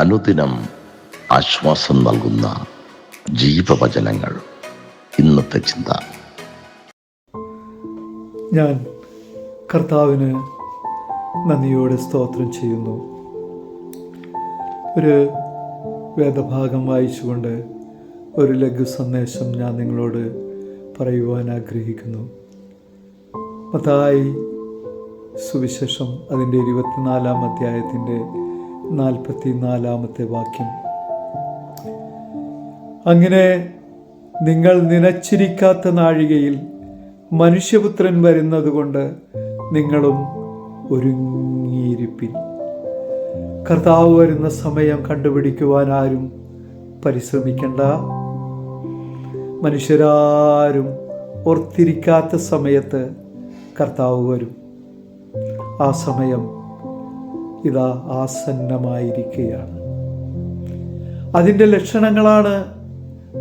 അനുദിനം ആശ്വാസം നൽകുന്ന ജീവവചനങ്ങൾ. ഇന്നത്തെ ചിന്ത: ഞാൻ കർത്താവിന് നന്ദിയോടെ സ്തോത്രം ചെയ്യുന്നു. ഒരു വേദഭാഗം വായിച്ചുകൊണ്ട് ഒരു ലഘു സന്ദേശം ഞാൻ നിങ്ങളോട് പറയുവാൻ ആഗ്രഹിക്കുന്നു. മത്തായി സുവിശേഷം അതിൻ്റെ 24-ാം അധ്യായത്തിൻ്റെ 44-ാമത്തെ വാക്യം: അങ്ങനെ നിങ്ങൾ നനച്ചിരിക്കാത്ത നാഴികയിൽ മനുഷ്യപുത്രൻ വരുന്നതുകൊണ്ട് നിങ്ങളും ഒരുങ്ങിയിരിപ്പിൻ. കർത്താവ് വരുന്ന സമയം കണ്ടുപിടിക്കുവാൻ ആരും പരിശ്രമിക്കണ്ട. മനുഷ്യരാരും ഓർത്തിരിക്കാത്ത സമയത്ത് കർത്താവ് വരും. ആ സമയം ഇതാ ആസന്നമായിരിക്കുകയാണ്. അതിൻ്റെ ലക്ഷണങ്ങളാണ്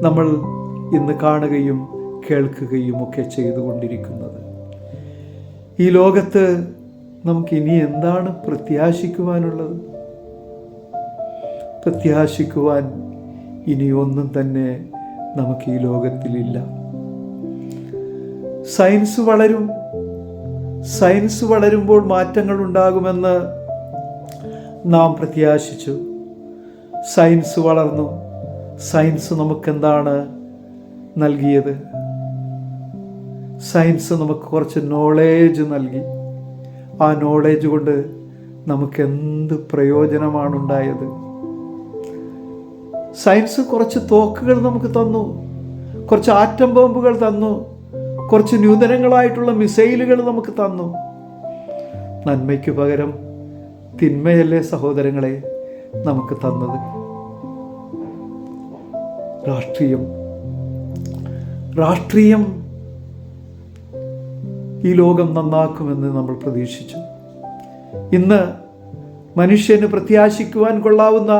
നമ്മൾ ഇന്ന് കാണുകയും കേൾക്കുകയും ഒക്കെ ചെയ്തുകൊണ്ടിരിക്കുന്നത്. ഈ ലോകത്ത് നമുക്കിനി എന്താണ് പ്രത്യാശിക്കുവാനുള്ളത്? പ്രത്യാശിക്കുവാൻ ഇനി ഒന്നും തന്നെ നമുക്ക് ഈ ലോകത്തിലില്ല. സയൻസ് വളരുമ്പോൾ മാറ്റങ്ങൾ ഉണ്ടാകുമെന്ന് നാം പ്രത്യാശിച്ചു. സയൻസ് വളർന്നു. സയൻസ് നമുക്കെന്താണ് നൽകിയത്? സയൻസ് നമുക്ക് കുറച്ച് നോളേജ് നൽകി. ആ നോളേജ് കൊണ്ട് നമുക്കെന്ത് പ്രയോജനമാണുണ്ടായത്? സയൻസ് കുറച്ച് തോക്കുകൾ നമുക്ക് തന്നു, കുറച്ച് ആറ്റം ബോംബുകൾ തന്നു, കുറച്ച് നൂതനങ്ങളായിട്ടുള്ള മിസൈലുകൾ നമുക്ക് തന്നു. നന്മയ്ക്ക് പകരം തിന്മയല്ലേ സഹോദരങ്ങളെ നമുക്ക് തന്നത്? രാഷ്ട്രീയം ഈ ലോകം നന്നാക്കുമെന്ന് നമ്മൾ പ്രതീക്ഷിച്ചു. ഇന്ന് മനുഷ്യന് പ്രത്യാശിക്കുവാൻ കൊള്ളാവുന്ന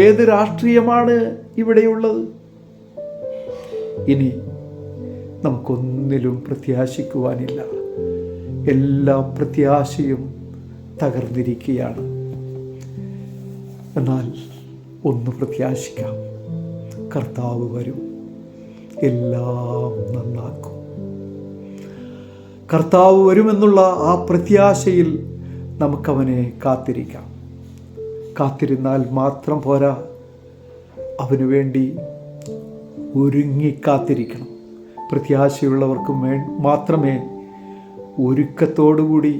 ഏത് രാഷ്ട്രീയമാണ് ഇവിടെയുള്ളത്? ഇനി നമുക്കൊന്നിലും പ്രത്യാശിക്കുവാനില്ല. എല്ലാ പ്രത്യാശയും തകർന്നിരിക്കുകയാണ്. എന്നാൽ ഒന്ന് പ്രത്യാശിക്കാം: കർത്താവ് വരും, എല്ലാം നന്നാക്കും. കർത്താവ് വരുമെന്നുള്ള ആ പ്രത്യാശയിൽ നമുക്കവനെ കാത്തിരിക്കാം. കാത്തിരുന്നാൽ മാത്രം പോരാ, അവന് വേണ്ടി ഒരുങ്ങിക്കാത്തിരിക്കണം. പ്രത്യാശയുള്ളവർക്ക് മാത്രമേ ഒരുക്കത്തോടുകൂടി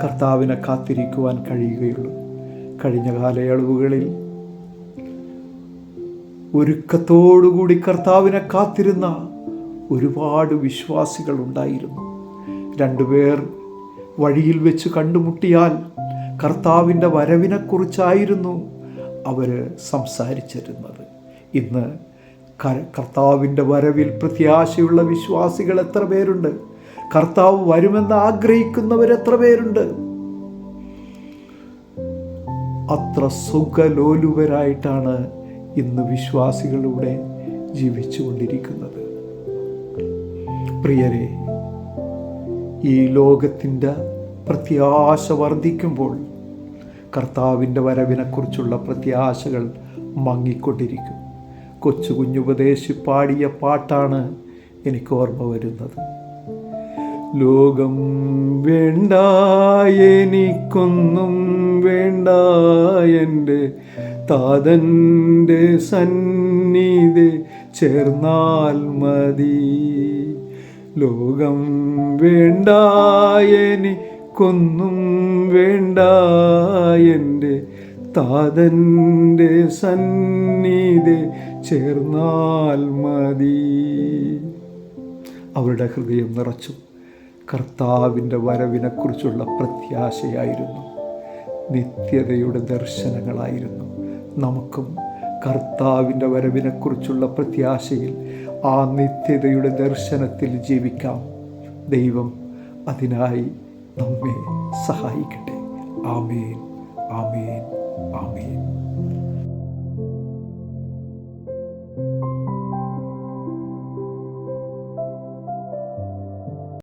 കർത്താവിനെ കാത്തിരിക്കുവാൻ കഴിയുകയുള്ളൂ. കഴിഞ്ഞ കാലയളവുകളിൽ ഒരുക്കത്തോടുകൂടി കർത്താവിനെ കാത്തിരുന്ന ഒരുപാട് വിശ്വാസികൾ ഉണ്ടായിരുന്നു. 2 പേർ വഴിയിൽ വെച്ച് കണ്ടുമുട്ടിയാൽ കർത്താവിൻ്റെ വരവിനെക്കുറിച്ചായിരുന്നു അവർ സംസാരിച്ചിരുന്നത്. ഇന്ന് കർത്താവിൻ്റെ വരവിൽ പ്രത്യാശയുള്ള വിശ്വാസികൾ എത്ര പേരുണ്ട്? കർത്താവ് വരുമെന്ന് ആഗ്രഹിക്കുന്നവർ എത്ര പേരുണ്ട്? അത്ര സുഖലോലുപരായിട്ടാണ് ഇന്ന് വിശ്വാസികളിലൂടെ ജീവിച്ചുകൊണ്ടിരിക്കുന്നത്. പ്രിയരെ, ഈ ലോകത്തിൻ്റെ പ്രത്യാശ വർദ്ധിക്കുമ്പോൾ കർത്താവിൻ്റെ വരവിനെക്കുറിച്ചുള്ള പ്രത്യാശകൾ മങ്ങിക്കൊണ്ടിരിക്കും. കൊച്ചു കുഞ്ഞുപദേശി പാടിയ പാട്ടാണ് എനിക്ക് ഓർമ്മ വരുന്നത്. ലോകം വേണ്ട, എനിക്കൊന്നും വേണ്ട, എൻ്റെ താതൻ്റെ സന്നിധി ചേർന്നാൽ മതി. ലോകം വേണ്ട, എനിക്കൊന്നും വേണ്ട, എൻ്റെ താതൻ്റെ സന്നിധി ചേർന്നാൽ മതി. അവരുടെ ഹൃദയം നിറച്ചു. കർത്താവിൻ്റെ വരവിനെക്കുറിച്ചുള്ള പ്രത്യാശയായിരുന്നു. നിത്യതയുടെ ദർശനങ്ങളായിരുന്നു. നമുക്കും കർത്താവിൻ്റെ വരവിനെക്കുറിച്ചുള്ള പ്രത്യാശയിൽ ആ നിത്യതയുടെ ദർശനത്തിൽ ജീവിക്കാം. ദൈവം അതിനായി നമ്മെ സഹായിക്കട്ടെ. ആമേൻ, ആമേൻ, ആമേൻ.